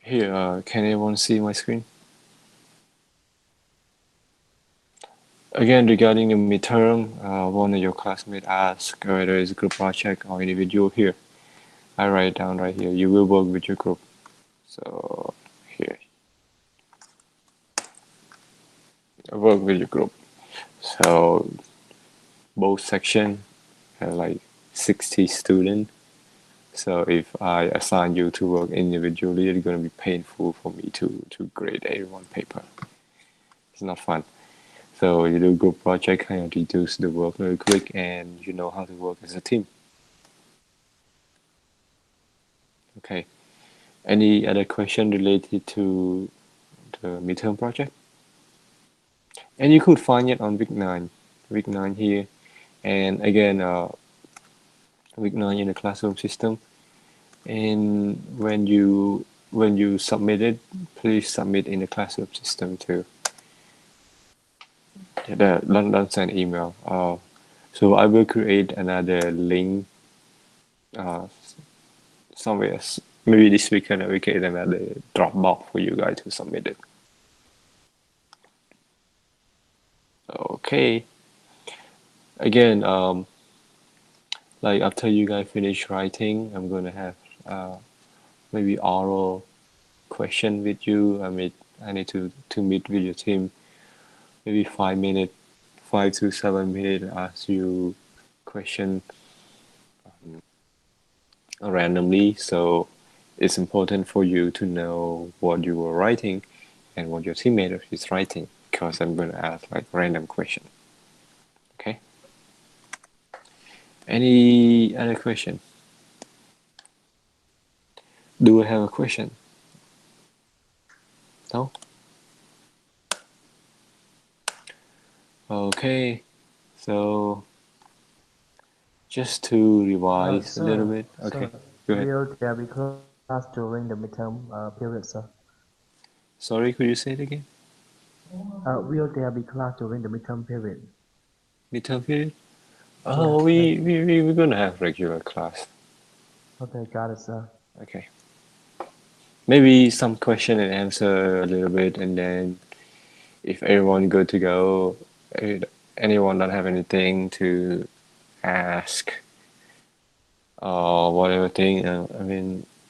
Here, can anyone see my screen? Again, regarding the midterm, one of your classmates asked whether it's a group project or individual here. I write down right here. You will work with your group. So here, work with your group. So both section have like 60 students. So if I assign you to work individually, it's gonna be painful for me to grade every one paper. It's not fun. So you do group project, kind of reduce the work very quick, and you know how to work as a team. Okay. Any other question related to the midterm project? And you could find it on week 9 here. And again, week 9 in the classroom system. And when you submit it, please submit in the classroom system too. Yeah, don't send email. So I will create another link uh, somewhere. Maybe this weekend we create another Dropbox for you guys to submit it. Okay. Again, like after you guys finish writing, I'm gonna have maybe oral question with you. I need to meet with your team. Maybe 5 minutes, 5 to 7 minutes. Ask you question randomly. So it's important for you to know what you were writing and what your teammate is writing because I'm gonna ask like random question. Okay. Any other question? Do I have a question? No? Okay. So just to revise a little Sir, bit. Okay, sir, go ahead. will there be class during the midterm period, sir? Sorry, could you say it again? Will there be class during the midterm period? Midterm period? Yeah, Oh, thank we're gonna have regular class. Okay, got it, sir. Okay. Maybe some question and answer a little bit, and then if everyone good to go, eh, anyone don't have anything to ask or whatever thing,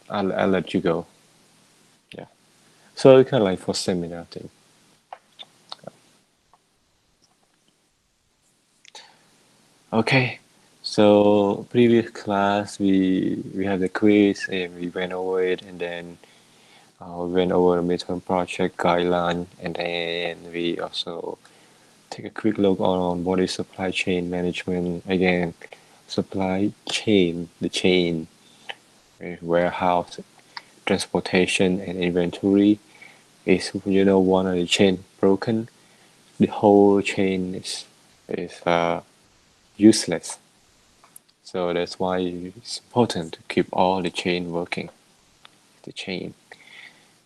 I'll let you go. Yeah. So it's kind of like for seminar thing. Okay. So previous class we had the quiz and we went over it, and then we went over the midterm project guideline, and then we also take a quick look on what is supply chain management. Again, supply chain, the chain, warehouse, transportation, and inventory is, one of the chain broken, the whole chain is useless. So that's why it's important to keep all the chain working. The chain,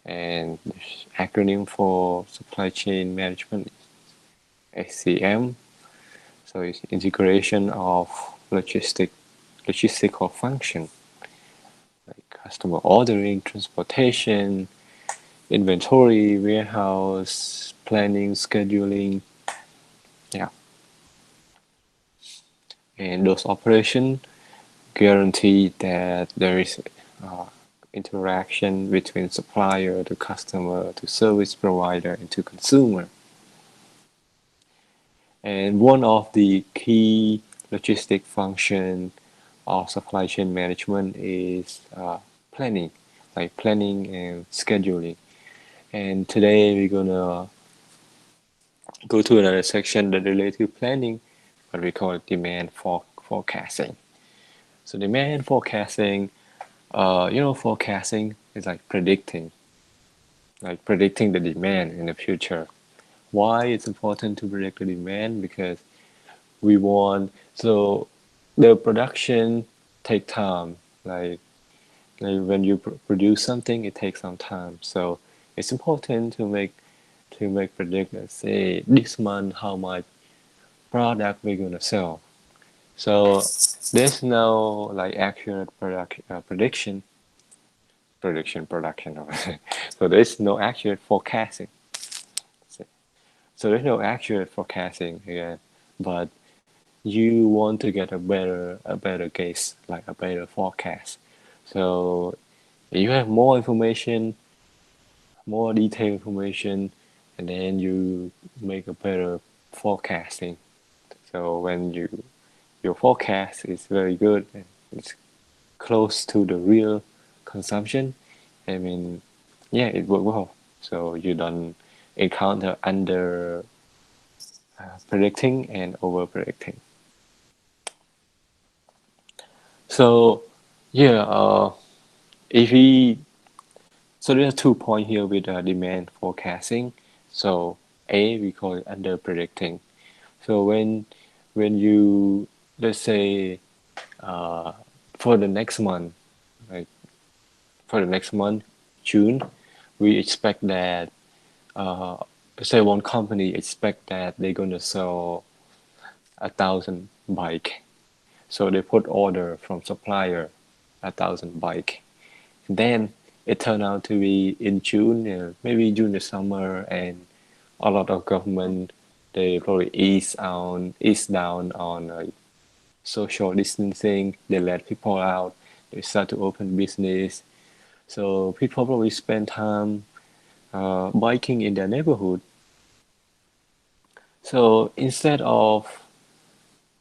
and the acronym for supply chain management is SCM. So it's integration of logistical function like customer ordering, transportation, inventory, warehouse, planning, scheduling. Yeah, and those operations guarantee that there is uh, interaction between supplier to customer to service provider and to consumer. And one of the key logistic function of supply chain management is planning, like planning and scheduling. And today we're gonna go to another section that relates to planning, what we call demand forecasting. So demand forecasting, forecasting is like predicting the demand in the future. Why it's important to predict the demand? Because we want so the production take time. Like when you produce something, it takes some time. So it's important to make predict. Let's say this month how much product we're gonna sell. So there's no like accurate prediction production. So there's no accurate forecasting. So there's no accurate forecasting here, but you want to get a better case, like a better forecast. So you have more information, more detailed information, and then you make a better forecasting. So when your forecast is very good and it's close to the real consumption, I mean, yeah, it worked well. So you don't encounter under predicting and over predicting. So yeah, if we so there are 2 points here with demand forecasting. So A, we call it under predicting. So when you, let's say, uh, for the next month, like for the next month, June, we expect that, uh, say one company expect that they're gonna sell 1,000 bike. So they put order from supplier 1,000 bike. Then it turned out to be in June, maybe during the summer, and a lot of government they probably ease down on social distancing. They let people out. They start to open business. So people probably spend time biking in their neighborhood. So instead of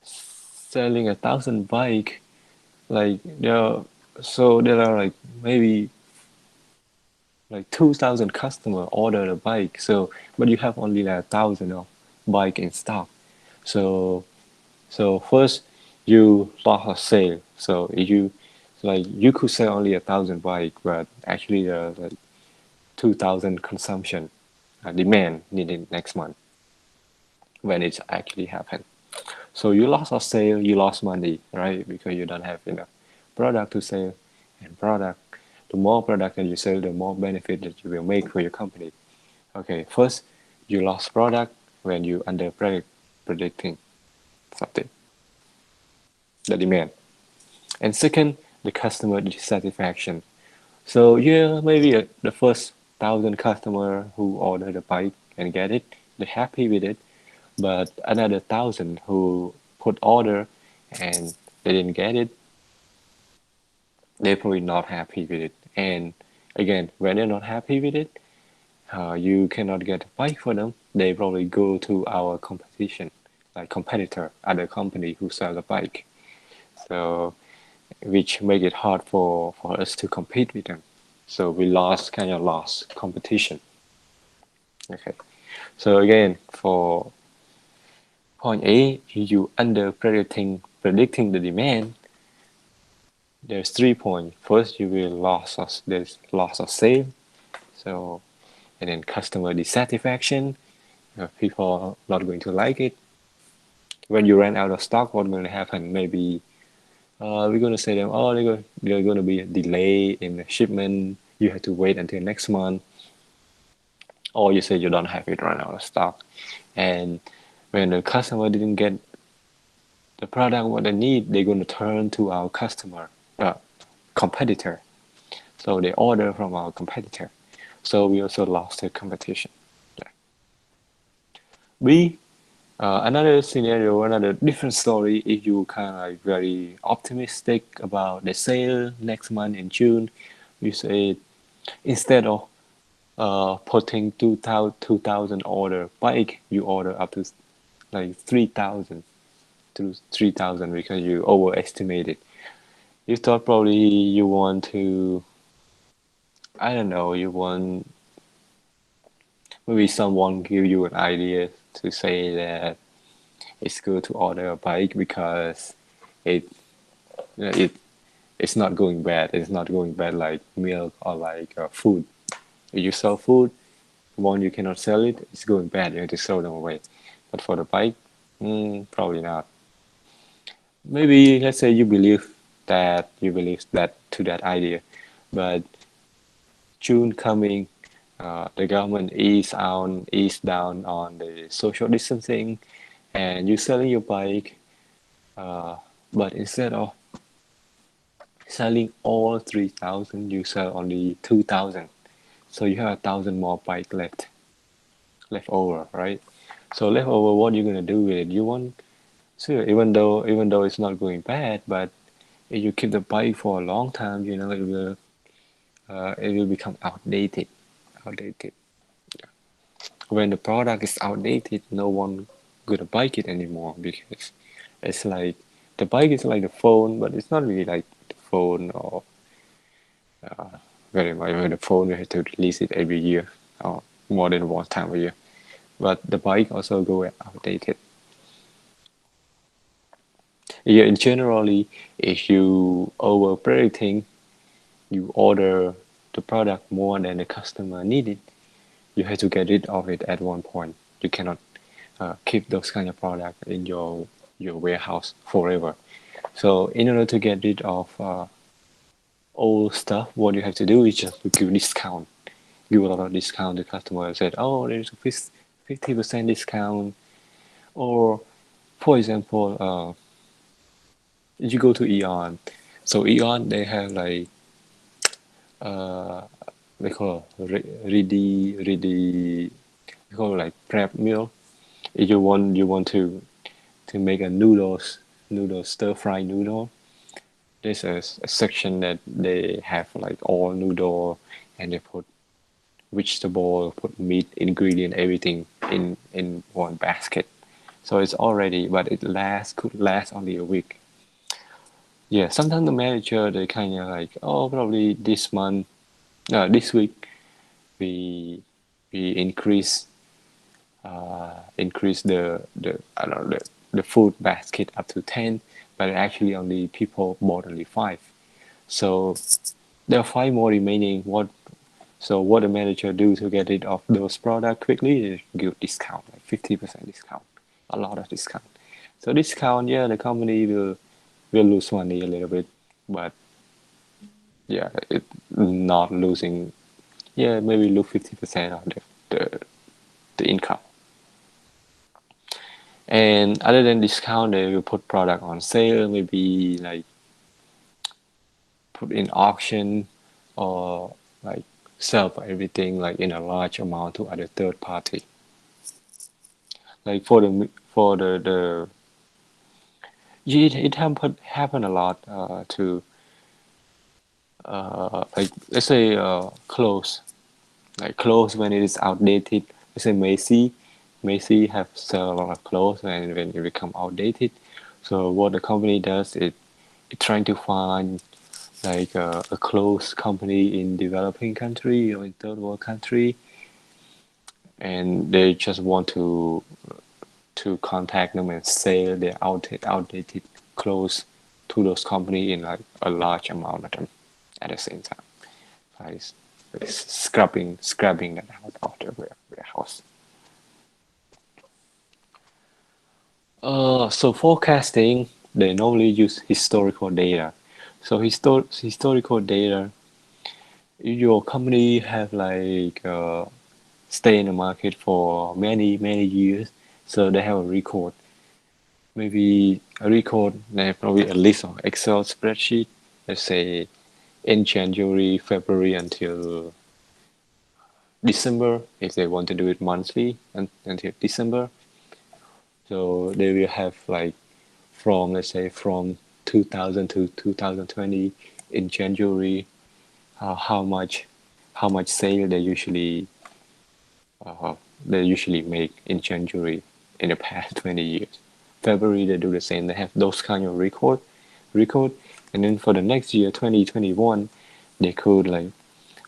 selling 1,000 bike, like there are like maybe like 2,000 customer order a bike. So but you have only like 1,000 of bike in stock. So first you lost a sale. So if you like you could sell only 1,000 bike, but actually there's like 2,000 consumption demand needed next month when it actually happened. So you lost a sale, you lost money, right? Because you don't have enough product to sell, and the more product that you sell, the more benefit that you will make for your company. Okay, first you lost product when you under predicting something, the demand, and second, the customer dissatisfaction. So yeah, maybe the first 1,000 customer who order the bike and get it, they're happy with it. But another 1,000 who put order and they didn't get it, they're probably not happy with it. And again, when they're not happy with it, you cannot get a bike for them. They probably go to our competition, like competitor, other company who sell the bike. So which make it hard for us to compete with them. So we kind of lost competition. Okay. So again, for point A, you under predicting the demand. There's 3 points. First, you will there's loss of sale. So and then customer dissatisfaction. People are not going to like it. When you run out of stock, what's going to happen? Maybe we're going to say them, oh, they're going to be a delay in the shipment. You have to wait until next month. Or you say you don't have it, run out of stock. And when the customer didn't get the product what they need, they're going to turn to our competitor. So they order from our competitor. So we also lost the competition. Yeah. We Another scenario, another different story. If you kind of like very optimistic about the sale next month in June, you say instead of putting 2,000 order bike, you order up to like 3,000 to 3,000 because you overestimated. You thought probably you want to, I don't know, you want maybe someone give you an idea to say that it's good to order a bike because it it it's not going bad. It's not going bad like milk or like food. If you sell food, one you cannot sell it, it's going bad. You have to throw them away. But for the bike, probably not. Maybe let's say you believe that to that idea, but June coming, the government ease down on the social distancing, and you're selling your bike, uh, but instead of selling all 3,000, you sell only 2,000. So you have 1,000 more bike left over, right? So left over, what you're gonna do with it? You want sure, even though it's not going bad, but if you keep the bike for a long time, it will become outdated. Outdated. When the product is outdated, no one gonna buy it anymore because it's like the bike is like the phone, but it's not really like the phone or very much. With the phone, we have to release it every year or more than one time a year. But the bike also go outdated. Yeah, in generally, if you over predicting, you order the product more than the customer needed, you have to get rid of it at one point. You cannot keep those kind of product in your warehouse forever. So in order to get rid of old stuff, what you have to do is just to give discount, give a lot of discount to customer and said, oh, there's a 50% discount. Or for example, you go to Eon. So Eon they have like uh, they call ready they call like prep meal. If you want to make a noodle stir fry noodle, there's a section that they have like all noodle, and they put vegetable, put meat, ingredient, everything in one basket. So it's already, but it could last only a week. Yeah, sometimes the manager they kind of like, oh, probably this month, this week we we increase the I don't know the food basket up to 10, but actually only people bought only five. So there are five more remaining. What the manager do to get rid of those products quickly is give discount, like 50% discount, a lot of discount. So discount, yeah, the company will lose money a little bit, but yeah, it not losing. Yeah, maybe lose 50% of the income. And other than discount, they will put product on sale, maybe like put in auction or like sell for everything like in a large amount to other third party. Like for the yeah, it happen a lot to like let's say clothes, like clothes when it is outdated. Let's say Macy have sell a lot of clothes and when it become outdated. So what the company does is it trying to find like a clothes company in developing country or in third world country, and they just want to contact them and sell their outdated clothes to those company in like a large amount of them at the same time. Like it's scrubbing that out of the warehouse. So forecasting, they normally use historical data. So historical data, your company have like stay in the market for many years, so they have a record. Maybe a record, they have probably a list of Excel spreadsheet. Let's say in January, February until December, if they want to do it monthly until December. So they will have like from let's say from 2000 to 2020 in January, how much sale uh, they usually make in January in the past 20 years. February they do the same. They have those kind of record, and then for the next year 2021, they could like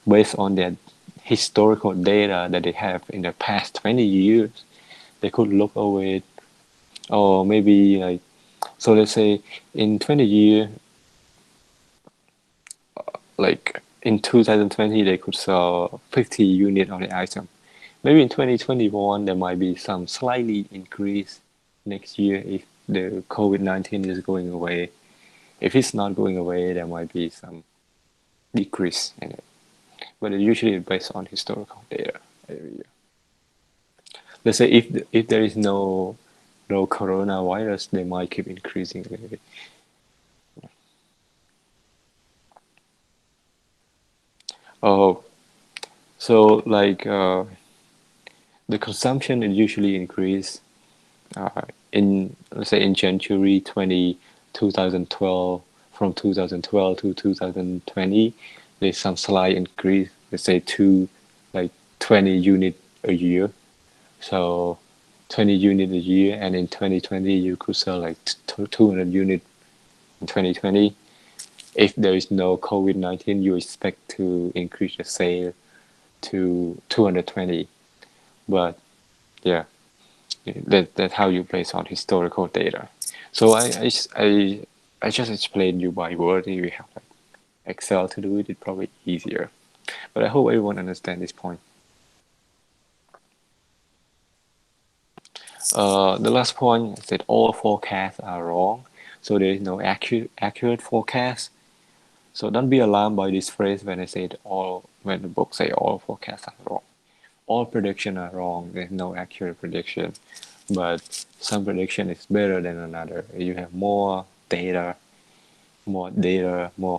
based on their historical data that they have in the past 20 years, they could look over it, or maybe like so let's say in 20 year, like in 2020 they could sell 50 unit of the item. Maybe in 2021 there might be some slightly increase next year if the COVID-19 is going away. If it's not going away, there might be some decrease in it. But it usually is based on historical data every year. Let's say if there is no coronavirus, they might keep increasing a little bit. Oh, so the consumption is usually increase in let's say in January 2012 from 2012 to 2020 there's some slight increase, let's say to like 20 unit a year. So 20 unit a year, and in 2020 you could sell like 200 unit in 2020. If there is no COVID-19, you expect to increase the sale to 220. But yeah, that's how you base on historical data. So I just explained you by word. If you have like Excel to do it, it's probably easier. But I hope everyone understands this point. The last point is that all forecasts are wrong. So there is no accurate forecast. So don't be alarmed by this phrase when I say all, when the book say all forecasts are wrong. All predictions are wrong. There's no accurate prediction, but some prediction is better than another. You have more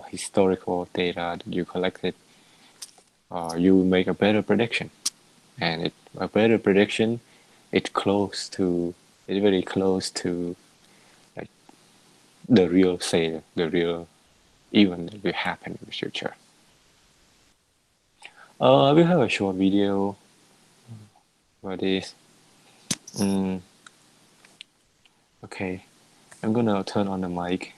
historical data that you collected. You will make a better prediction, and a better prediction, it's close to, it's very close to like the real sale, the real event that will happen in the future. We have a short video about this. Mm, okay, I'm gonna turn on the mic.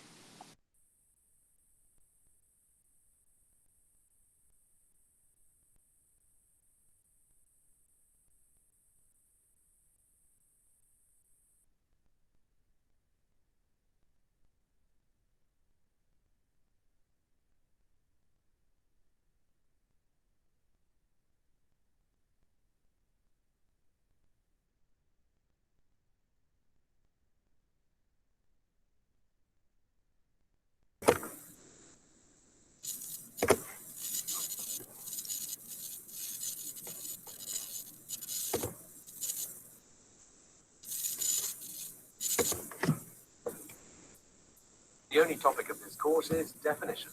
The only topic of this course is definition.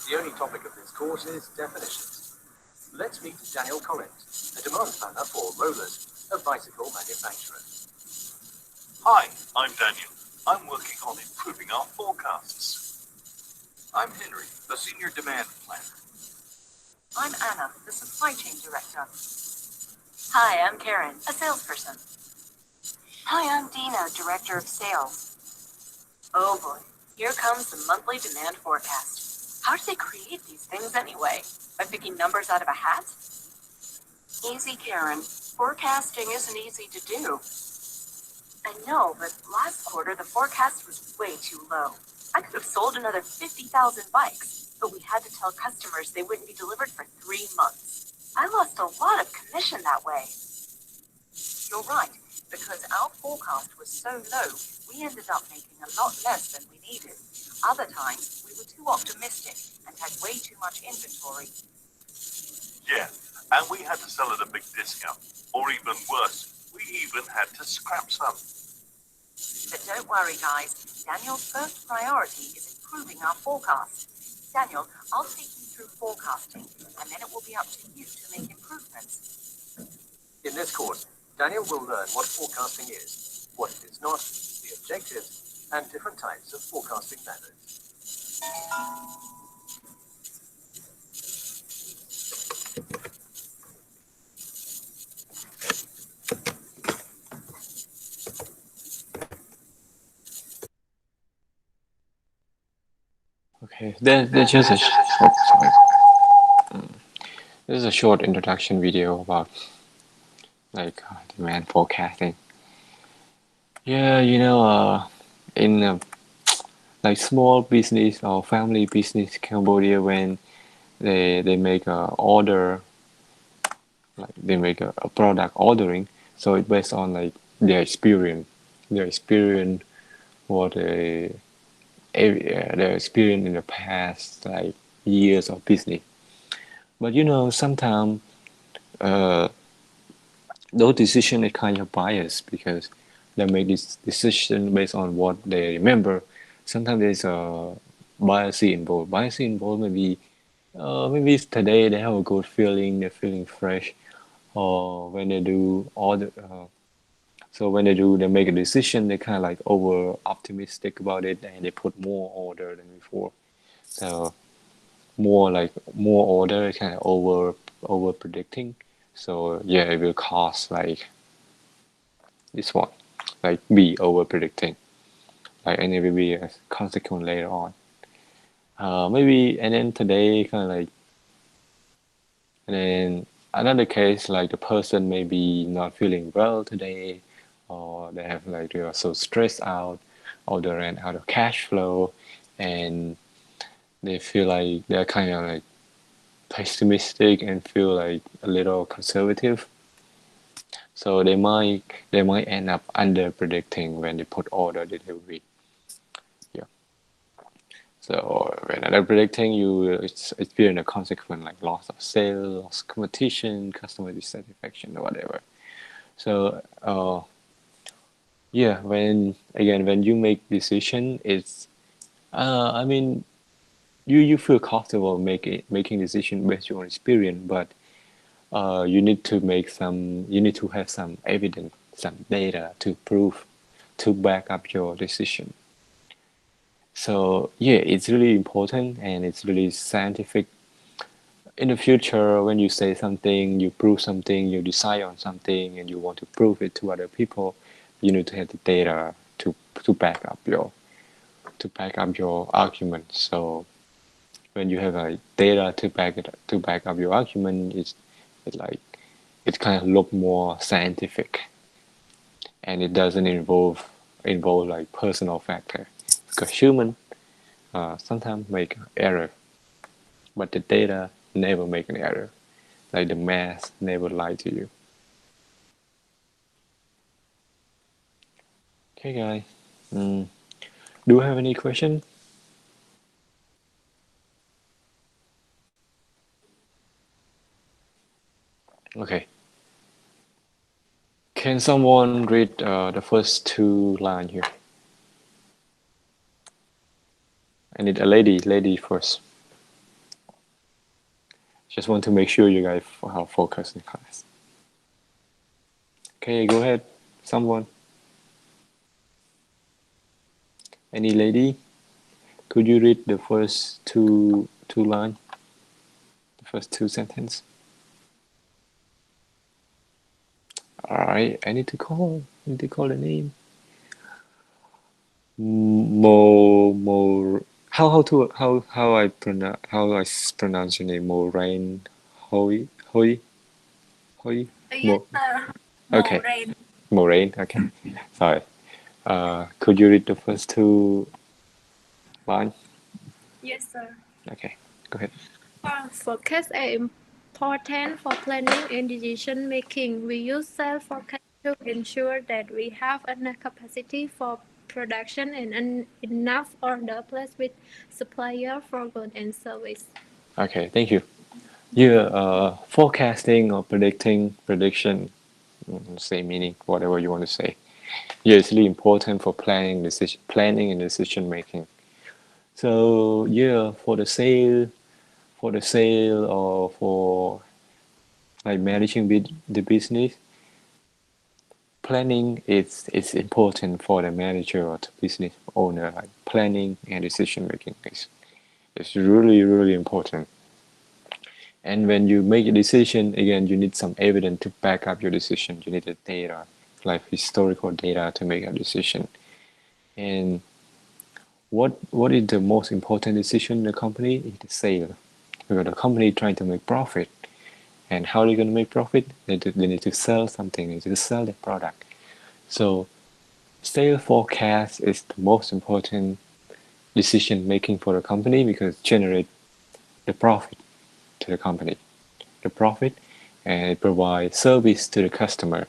The only topic of this course is definitions. Let's meet Daniel Collins, a demand planner for Rollers, a bicycle manufacturer. Hi, I'm Daniel. I'm working on improving our forecasts. I'm Henry, the senior demand planner. I'm Anna, the supply chain director. Hi, I'm Karen, a salesperson. Hi, I'm Dina, director of sales. Oh boy, here comes the monthly demand forecast. How do they create these things anyway? By picking numbers out of a hat? Easy, Karen. Forecasting isn't easy to do. I know, but last quarter the forecast was way too low. I could have sold another 50,000 bikes, but we had to tell customers they wouldn't be delivered for 3 months. I lost a lot of commission that way. You're right, because our forecast was so low, we ended up making a lot less than we needed. Other times, we were too optimistic and had way too much inventory. Yeah, and we had to sell at a big discount. Or even worse, we even had to scrap some. But don't worry, guys. Daniel's first priority is improving our forecast. Daniel, I'll take you through forecasting, and then it will be up to you to make improvements. In this course, Daniel will learn what forecasting is, what it is not, the objectives, and different types of forecasting methods. Okay, there's just a oh, sorry. This is a short introduction video about demand forecasting. Yeah, in like small business or family business Cambodia, when they make a order, like they make a product ordering, so it's based on like their experience, what their experience in the past like years of business. But sometimes uh, those decisions are kind of biased because they make this decision based on what they remember. sometimes there's a bias involved. Bias involved maybe today they have a good feeling, they're feeling fresh, or when they do all the so when they make a decision, they kind of like over optimistic about it, and they put more order than before. So more order, kind of over predicting. So yeah, it will cause like this one, like be over predicting, like and it will be a consequence later on. Maybe and then today kind of like and then another case like the person may be not feeling well today, or they have like they are so stressed out, or they ran out of cash flow, and they feel like they're kind of like pessimistic and feel like a little conservative. So they might end up under predicting when they put order delivery. Yeah. So when under predicting, you will experience a consequence like loss of sale, loss of competition, customer dissatisfaction, or whatever. So yeah, when you make decision, it's I mean you feel comfortable making decision based on experience, but you need to have some evidence, some data to prove, to back up your decision. So yeah, it's really important and it's really scientific. In the future, when you say something, you prove something, you decide on something, and you want to prove it to other people, you need to have the data to back up your argument. So when you have like data to back up your argument, it's like it kind of look more scientific, and it doesn't involve like personal factor, because human sometimes make error, but the data never make an error, like the math never lie to you. Okay guys, mm. Do you have any question? Okay, can someone read the first two line here? I need a lady first. Just want to make sure you guys are focused in class. Okay, go ahead, someone. Any lady? Could you read the first two line? The first two sentence. All right, I need to call. I need to call the name. Mo. How I pronounce your name? Moraine. Hoi. Hoi. Yes, Mo. sir. Okay. Moraine. Moraine. Okay. Sorry. Could you read the first two lines? Yes, sir. Okay. Go ahead. Forecasts are important for planning and decision making. We use sales forecasts to ensure that we have enough capacity for production and enough order placed with supplier for goods and service. Okay. Thank you. Yeah. Forecasting or prediction, same meaning, whatever you want to say. Yeah, it's really important for planning and decision making. So yeah, for the sale or for like managing the business, planning is important for the manager or the business owner. Like planning and decision making is really important. And when you make a decision, again, you need some evidence to back up your decision. You need the data, like historical data, to make a decision. And what is the most important decision in the company? Is the sale. Because the company trying to make profit. And how are they going to make profit? They need to sell something. They need to sell the product. So sales forecast is the most important decision making for the company, because it generates the profit to the company. The profit, and it provides service to the customer.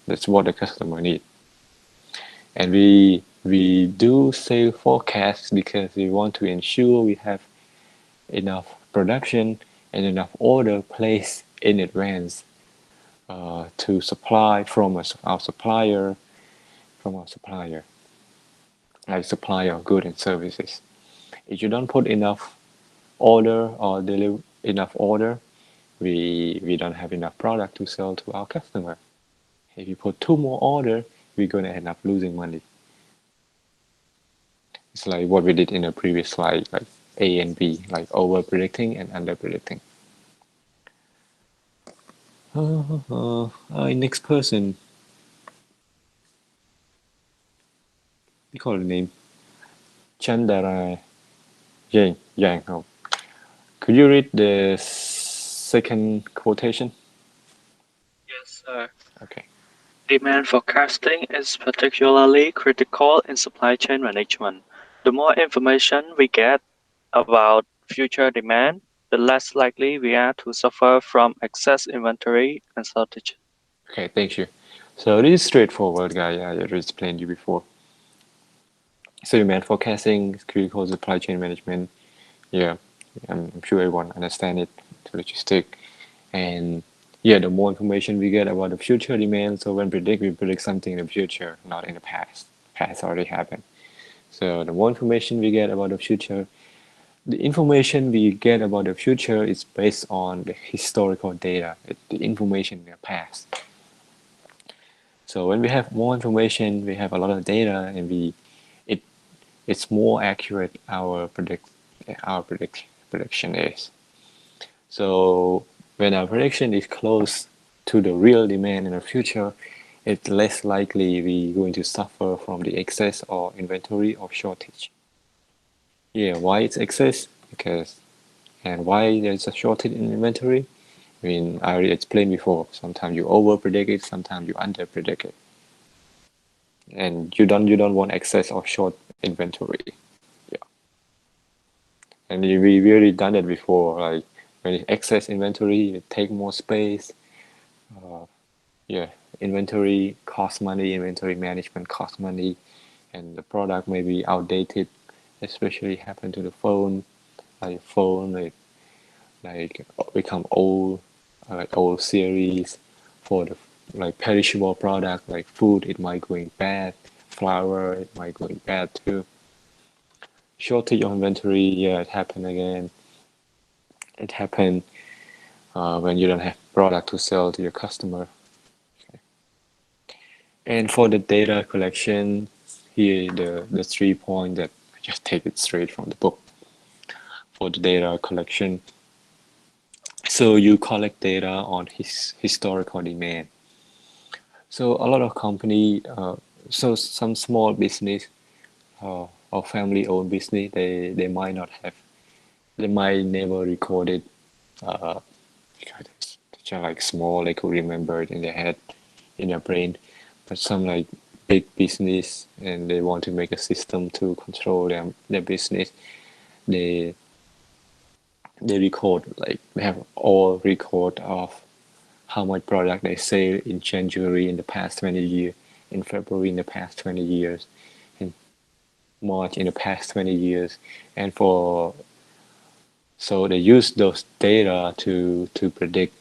That's what the customer needs. And we do sales forecast because we want to ensure we have enough production and enough order placed in advance to supply from our supplier. like supply of goods and services. If you don't put enough order or deliver enough order, we don't have enough product to sell to our customer. If you put two more order, we're gonna end up losing money. It's like what we did in the previous slide, like A and B, like over predicting and under predicting. Next person, we call the name Chandara Yang. Oh. Could you read the second quotation? Yes, sir. Okay. Demand forecasting is particularly critical in supply chain management. The more information we get about future demand, the less likely we are to suffer from excess inventory and shortage. Okay, thank you. So this is straightforward, guy. I already explained you before. So demand forecasting is critical supply chain management. Yeah, I'm sure everyone understand it to logistic. And yeah, the more information we get about the future demand, so when we predict something in the future, not in the past. Past already happened. So the more information we get about the future, the information we get about the future is based on the historical data, the information in the past. So when we have more information, we have a lot of data, and it it's more accurate our prediction is. So when our prediction is close to the real demand in the future, it's less likely we're going to suffer from the excess or inventory or shortage. Yeah, why it's excess? Because and why there's a shortage in inventory? I mean, I already explained before. Sometimes you over predict it, sometimes you under predict it, and you don't want excess or short inventory. Yeah, and we already done it before. Like when it's excess inventory, it take more space. Uh, yeah, inventory costs money. Inventory management costs money, and the product may be outdated, especially happen to the phone. Like phone, like become old, like old series for the like perishable product like food. It might going bad. Flour, it might going bad too. Shortage of inventory, yeah, it happened again. It happened when you don't have product to sell to your customer. And for the data collection, here the 3 point that I just take it straight from the book. For the data collection, so you collect data on historical demand. So a lot of company, so some small business or family-owned business, they might not have, they might never recorded because they're like small, they could remember it in their head, in their brain. But some like big business and they want to make a system to control their business, they they record, like they have all record of how much product they sell in January in the past 20 years, in February in the past 20 years, in March in the past 20 years. And for so they use those data to predict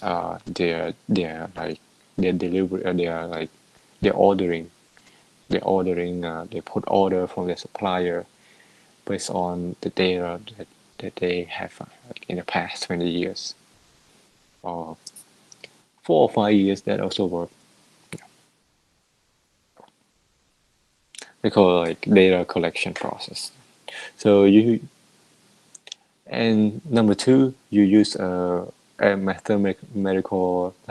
their like their delivery, their like their ordering. They put order from the supplier based on the data that they have like in the past 20 years or 4 or 5 years. That also work. They call it like data collection process. So you and number two, you use a mathematical method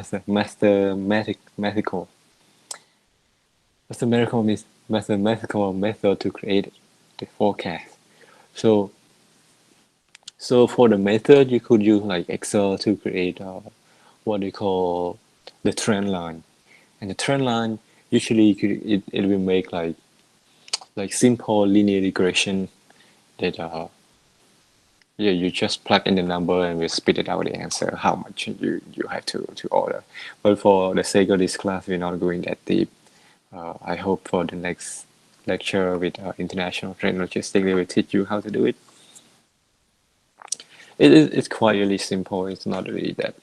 to create the forecast. So so for the method, you could use like Excel to create what they call the trend line. And the trend line usually it will make like simple linear regression that yeah, you just plug in the number and we spit it out the answer how much you have to order. But for the sake of this class, we're not going that deep. I hope for the next lecture with international trade logistics, they will teach you how to do it. It's quite really simple. It's not really that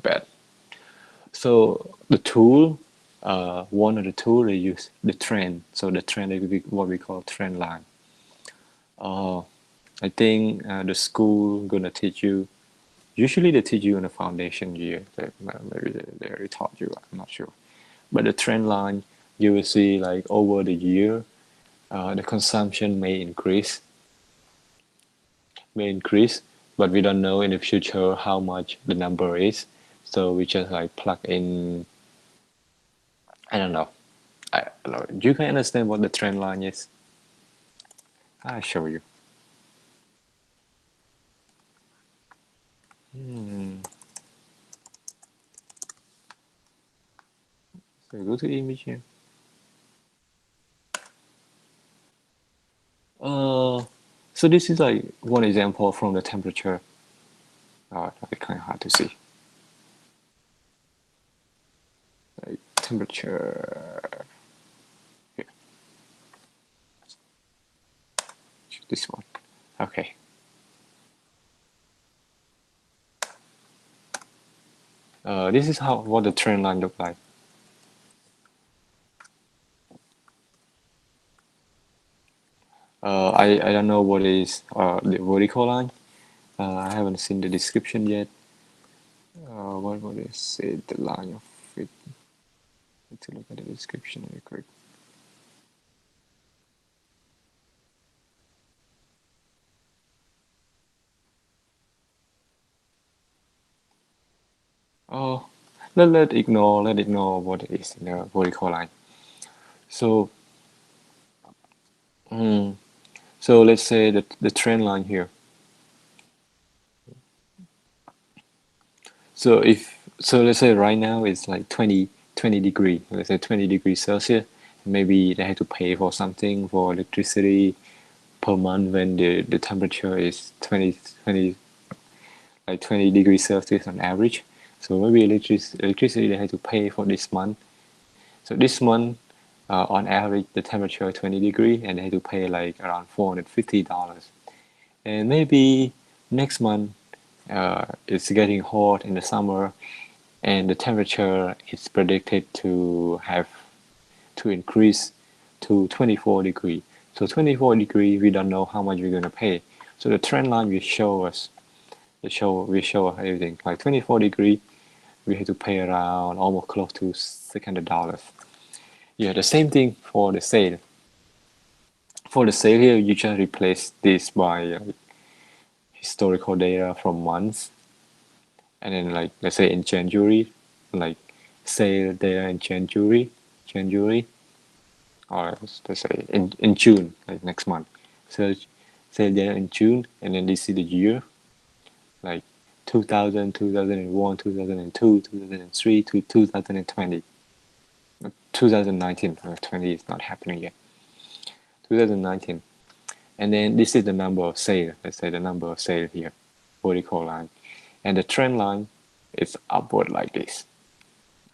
bad. So the tool. one of the two they use the trend. So the trend is what we call trend line. Uh, I think the school gonna teach you. Usually they teach you in the foundation year. Maybe they already taught you. I'm not sure. But the trend line, you will see like over the year, the consumption may increase, but we don't know in the future how much the number is. So we just like plug in. I don't know. I don't know. You can understand what the trend line is. I'll show you. Hmm. So go to image here. Uh, so this is like one example from the temperature. It's kind of hard to see. Like temperature. Here, this one. Okay. This is how what the trend line look like. I don't know what is the vertical line. I haven't seen the description yet. What would it say? The line of it. Let's look at the description real quick. Oh, let ignore what is in the vertical line. So, mm, so let's say that the trend line here. So let's say right now it's like 20 degree. Let's say 20 degrees Celsius. Maybe they have to pay for something for electricity per month when the temperature is 20 like 20 degrees Celsius on average. So maybe electricity they have to pay for this month. So this month, on average, the temperature 20 degree, and they have to pay like around $450. And maybe next month, it's getting hot in the summer, and the temperature is predicted to increase to 24 degree. So 24 degree, we don't know how much we're gonna pay. So the trend line will show us we show everything like 24 degree. We have to pay around almost close to $600. Yeah, the same thing for the sale. For the sale here, you just replace this by historical data from months, and then like let's say in January, like sale data in January, or let's say in June, like next month. So sale data in June, and then this is the year, like 2000, 2001, 2002, 2003 to 2020. 2019, 20 is not happening yet. 2019. And then this is the number of sale. Let's say the number of sale here, vertical line. And the trend line is upward like this.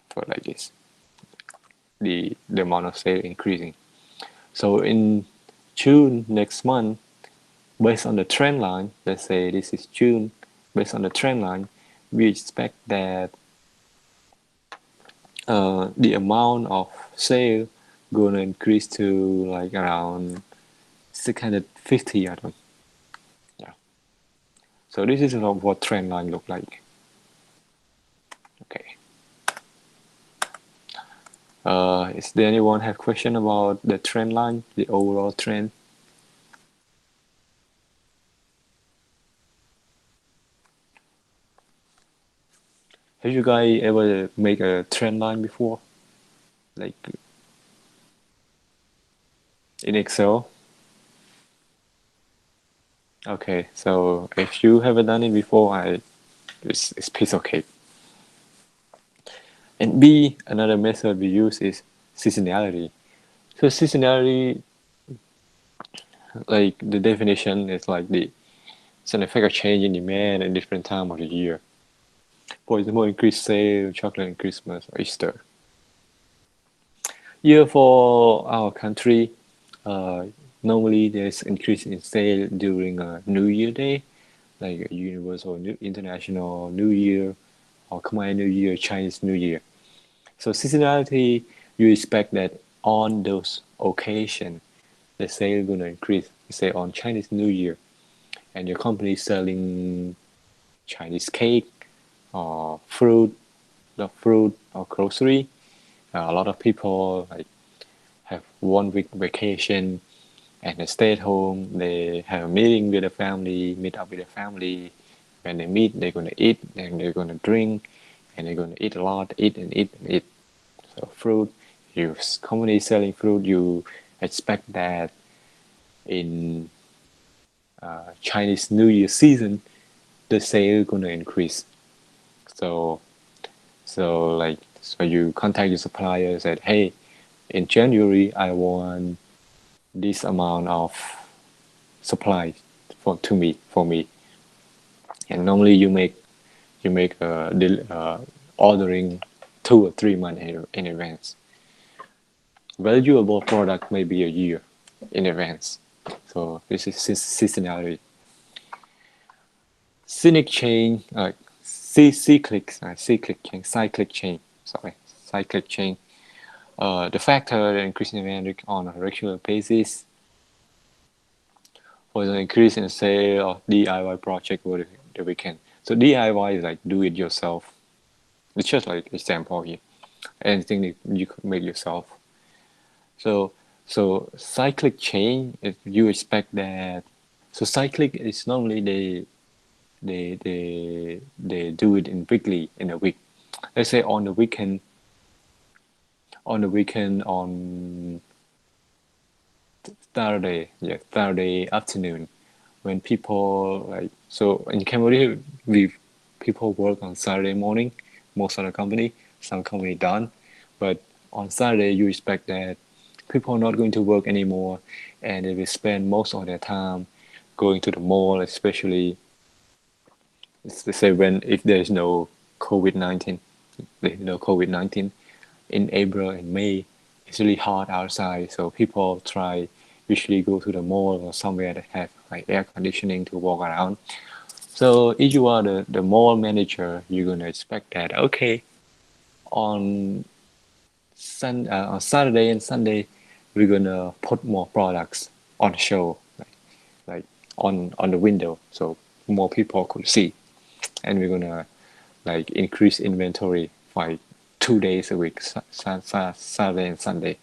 Upward like this. The amount of sale increasing. So in June next month, based on the trend line, let's say this is June, based on the trend line, we expect that the amount of sale gonna increase to like around 650 items. Yeah. So this is what trend line look like. Okay. Is there anyone have question about the trend line, the overall trend? Have you guys ever make a trend line before? Like in Excel? Okay, so if you haven't done it before, it's piece of cake. And B, another method we use is seasonality. So seasonality, like the definition is like it's an effect of change in demand at different time of the year. For example, increased sale, chocolate in Christmas or Easter. Yeah, for our country, uh, normally there's increase in sale during New Year Day, like Universal International New Year or Khmer New Year, Chinese New Year. So seasonality you expect that on those occasion the sale gonna increase. Say on Chinese New Year, and your company is selling Chinese cake or fruit or grocery. A lot of people like have 1 week vacation and they stay at home. They have a meeting with the family, meet up with the family. When they meet, they're gonna eat and they're gonna drink and they're gonna eat a lot, eat and eat and eat. So fruit, you company selling fruit, you expect that in Chinese New Year season, the sale gonna increase. So so you contact your supplier and said, hey, in January I want this amount of supply for me, and normally you make ordering 2 or 3 months in advance. Valuable product maybe a year in advance. So this is seasonality. Cynic chain, cyclic chain. Sorry, cyclic chain. The factor that increasing demand on a regular basis was an increase in sale of DIY project over the weekend. So DIY is like do it yourself. It's just like example here. Anything that you could make yourself. So cyclic chain, if you expect that. So cyclic is normally they do it in weekly in a week. Let's say on Saturday afternoon, when people like, so in Cambodia we people work on Saturday morning, most of the company, some company done, but on Saturday you expect that people are not going to work anymore, and they will spend most of their time going to the mall, especially let's say when if there's no COVID-19, in April and May, it's really hot outside, so people try usually go to the mall or somewhere that have like air conditioning to walk around. So if you are the mall manager, you're gonna expect that okay, on on Saturday and Sunday, we're gonna put more products on show, like on the window, so more people could see, and we're gonna like increase inventory by 2 days a week, Saturday and Sunday.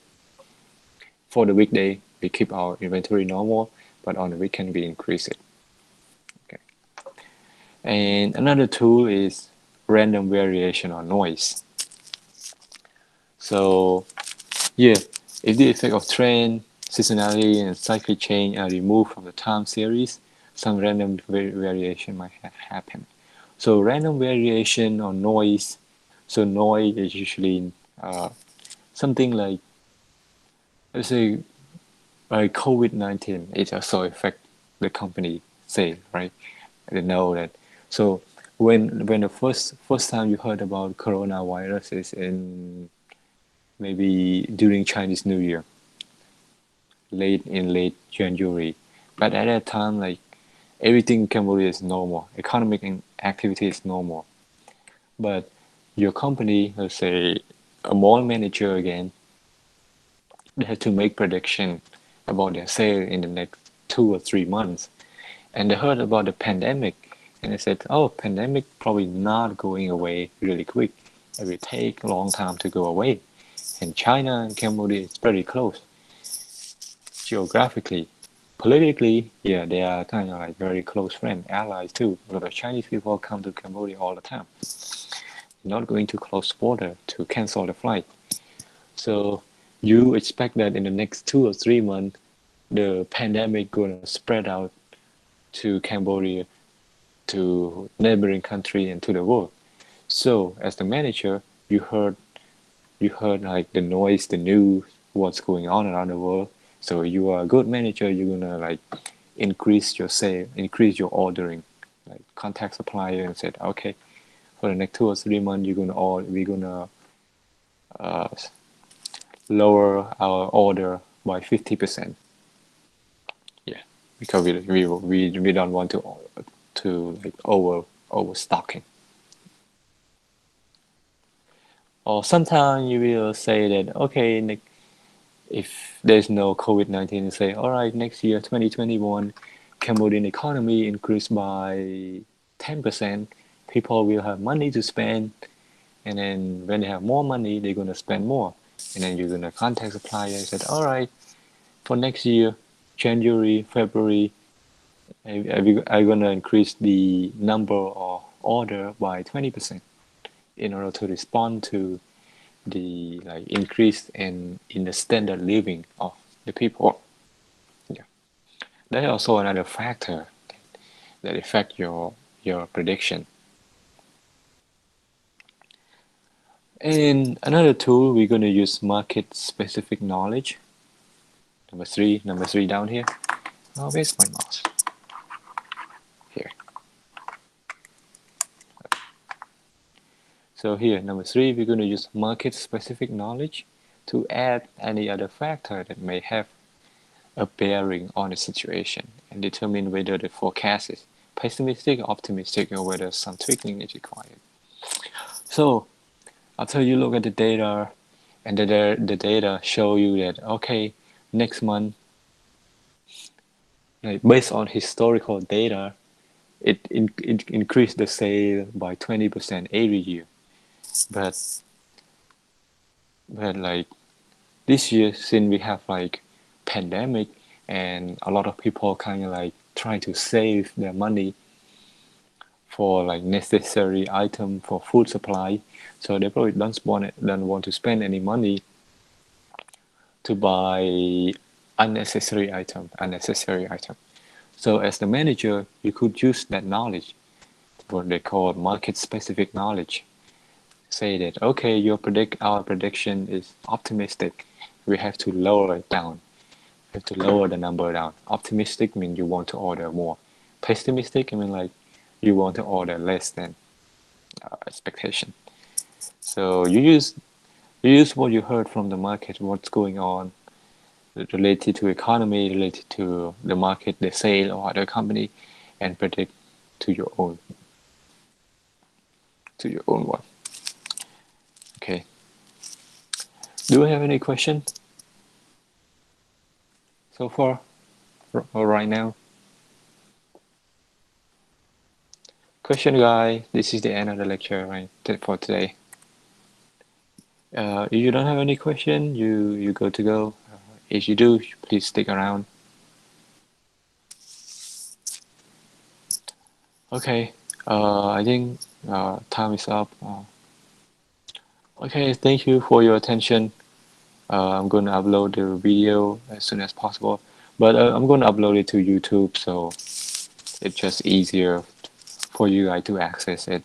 For the weekday, we keep our inventory normal, but on the weekend we increase it. Okay. And another tool is random variation or noise. So yeah, if the effect of trend, seasonality, and cyclic change are removed from the time series, some random variation might happen. So random variation or noise. So noise is usually something like, let's say, COVID-19. It also affect the company sale, right? They know that. So when the first time you heard about coronavirus is in maybe during Chinese New Year, late January. But at that time, like everything in Cambodia is normal, economic activity is normal. But your company, let's say a mall manager again, they have to make prediction about their sale in the next 2 or 3 months. And they heard about the pandemic, and they said, "Oh, pandemic probably not going away really quick. It will take a long time to go away." And China and Cambodia is pretty close geographically. Politically, yeah, they are kind of like very close friends, allies too. A lot of Chinese people come to Cambodia all the time. Not going to close border to cancel the flight. So you expect that in the next 2 or 3 months, the pandemic gonna spread out to Cambodia, to neighboring country, and to the world. So as the manager, you heard like the noise, the news, what's going on around the world. So you are a good manager. You're gonna like increase your sale, increase your ordering, like contact supplier and said, okay, for the next 2 or 3 months, we're gonna uh, lower our order by 50%. Yeah, because we don't want to like overstocking. Or sometimes you will say that, okay, if there's no COVID-19, say, all right, next year, 2021, Cambodian economy increased by 10%. People will have money to spend. And then when they have more money, they're going to spend more. And then you're going to contact supplier and said, all right, for next year, January, February, I'm going to increase the number of order by 20% in order to respond to the like increase in the standard living of the people. Yeah, that is also another factor that affect your prediction. And another tool we're going to use market specific knowledge. Number three down here. Oh, where's my mouse? Here. So here, number three, we're going to use market specific knowledge to add any other factor that may have a bearing on the situation and determine whether the forecast is pessimistic or optimistic or whether some tweaking is required. So after you look at the data and the data show you that, okay, next month, like based on historical data, it increased the sale by 20% every year. But like this year, since we have like pandemic and a lot of people kind of like trying to save their money for like necessary item for food supply, so they probably don't want to spend any money to buy unnecessary item. So as the manager, you could use that knowledge, what they call market specific knowledge. Say that, okay, our prediction is optimistic. We have to lower it down. We have to lower the number down. Optimistic means you want to order more. Pessimistic, I mean like you want to order less than expectation. So you use what you heard from the market, what's going on related to economy, related to the market, the sale or other company, and predict to your own one. Okay. Do we have any question so far or right now? Question, guy. This is the end of the lecture, right? For today. If you don't have any question, you go to go. If you do, please stick around. Okay. I think time is up. Okay. Thank you for your attention. I'm going to upload the video as soon as possible, but I'm going to upload it to YouTube, so it's just easier for you guys to access it.